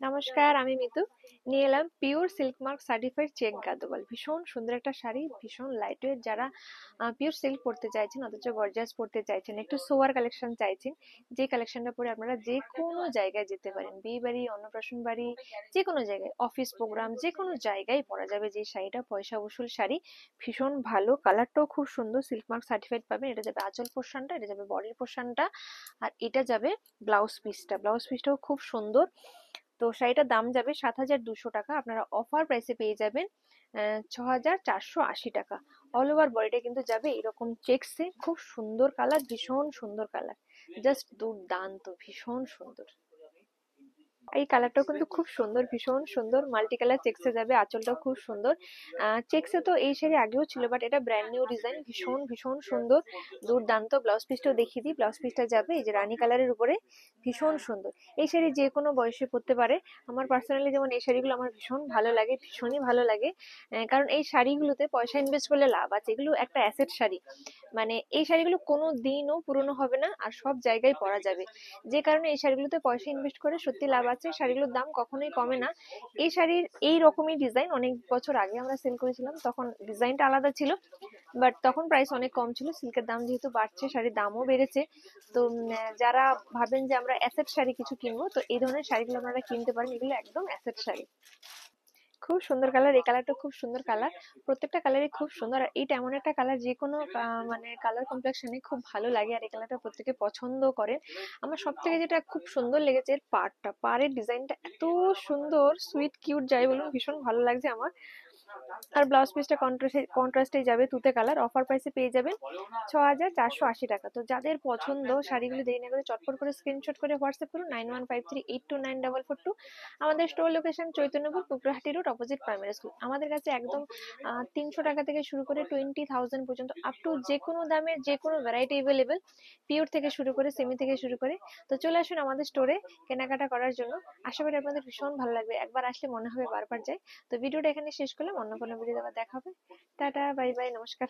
নমস্কার, আমি মিতু। নিয়ে এলাম pure silk mark certified check Gadwal. ভীষণ সুন্দর একটা শাড়ি, ভীষণ লাইট ওয়েট। যারা পিওর সিল্ক পরতে চাইছেন অথচ গর্জিয়াস পরতে চাইছেন, একটু সোয়ার কালেকশন চাইছেন, যে কালেকশনটা পরে আপনারা যে কোনো জায়গায় যেতে পারেন, বিয়ে বাড়ি, অন্নপ্রাশন বাড়ি, যে কোনো জায়গায়, অফিস প্রোগ্রাম, যে কোনো জায়গায় পরা যাবে যে শাড়িটা। পয়সা বসুল শাড়ি, ভীষণ ভালো, কালারটাও খুব সুন্দর। সিল্ক মার্ক সার্টিফাইড পাবেন। এটা যাবে আঁচল পোর্শনটা, এটা যাবে বডির পোর্শনটা, আর এটা যাবে ব্লাউজ পিসটা। ব্লাউজ পিসটাও খুব সুন্দর। তো শাড়িটার দাম যাবে ৭,২০০ টাকা। আপনারা অফার প্রাইসে পেয়ে যাবেন ৬,৪৮০ টাকা। অল ওভার বডিটা কিন্তু যাবে এরকম চেকসে। খুব সুন্দর কালার, ভীষণ সুন্দর কালার, জাস্ট দুর্দান্ত, ভীষণ সুন্দর। এই কালারটাও কিন্তু খুব সুন্দর, ভীষণ সুন্দর। মাল্টি কালার চেকসে যাবে, আঁচলটাও খুব সুন্দর। চেকসে তো এই শাড়ি আগেও ছিল, বাট এটা ব্র্যান্ড নিউ ডিজাইন, ভীষণ ভীষণ সুন্দর, দুর্দান্ত। ব্লাউজ পিসটাও দেখিয়ে দিই। ব্লাউজ পিসটা যাবে এই যে রানী কালারের উপরে, ভীষণ সুন্দর। এই শাড়ি যে কোনো বয়সে পরতে পারে। আমার পার্সোনালি যেমন এই শাড়িগুলো আমার ভীষণ ভালো লাগে, ভীষণই ভালো লাগে। কারণ এই শাড়িগুলোতে পয়সা ইনভেস্ট করলে লাভ আছে, এগুলো একটা অ্যাসেট শাড়ি। মানে এই শাড়িগুলো কোনো দিনও পুরনো হবে না, আর সব জায়গায় পরা যাবে। যে কারণে এই শাড়িগুলোতে পয়সা ইনভেস্ট করে সত্যি লাভ আছে। শাড়িগুলোর দাম কখনোই কমে না। এই শাড়ির এই রকমই ডিজাইন অনেক বছর আগে আমরা সেল করেছিলাম, তখন ডিজাইনটা আলাদা ছিল, বাট তখন প্রাইস অনেক কম ছিল। সিল্কের দাম যেহেতু বাড়ছে, শাড়ির দামও বেড়েছে। তো যারা ভাবেন যে আমরা অ্যাসেট শাড়ি কিছু কিনবো, তো এই ধরনের শাড়িগুলো আপনারা কিনতে পারেন। এগুলো একদম অ্যাসেট শাড়ি। খুব সুন্দর কালার, এই কালারটা খুব সুন্দর কালার। প্রত্যেকটা কালারই খুব সুন্দর। আর এইটা এমন একটা কালার, যে কোনো মানে কালার কমপ্লেকশনে খুব ভালো লাগে, আর এই কালারটা প্রত্যেকে পছন্দ করেন। আমার সব থেকে যেটা খুব সুন্দর লেগেছে এর পাড়টা, পাড়ের ডিজাইনটা এত সুন্দর, সুইট কিউট যাই বলুন, ভীষণ ভালো লাগছে আমার। আর ব্লাউজ পিসটা কন্ট্রাস্টে যাবে তুতে কালার। অফার প্রাইসে পেয়ে যাবেন ৬,৪৮০ টাকা। তো যাদের পছন্দ শাড়িগুলো, দেরি না করে চটপট করে স্ক্রিনশট করে হোয়াটসঅ্যাপ করুন 9153829442। আমাদের store location Chaitanyapur, Kukrahati road, opposite primary school. আমাদের কাছে একদম ৩০০ টাকা থেকে শুরু করে 20,000 পর্যন্ত আপ টু যে কোনো দামের যে কোনো ভ্যারাইটি অ্যাভেলেবেল, পিওর থেকে শুরু করে সেমি থেকে শুরু করে। তো চলে আসুন আমাদের স্টোরে কেনাকাটা করার জন্য। আশা করি আপনাদের ভীষণ ভালো লাগবে, একবার আসলে মনে হবে বারবার যাই। তো ভিডিওটা এখানে শেষ করলাম, অন্য কোনো ভিডিও আবার দেখা হবে। টাটা, বাই বাই, নমস্কার।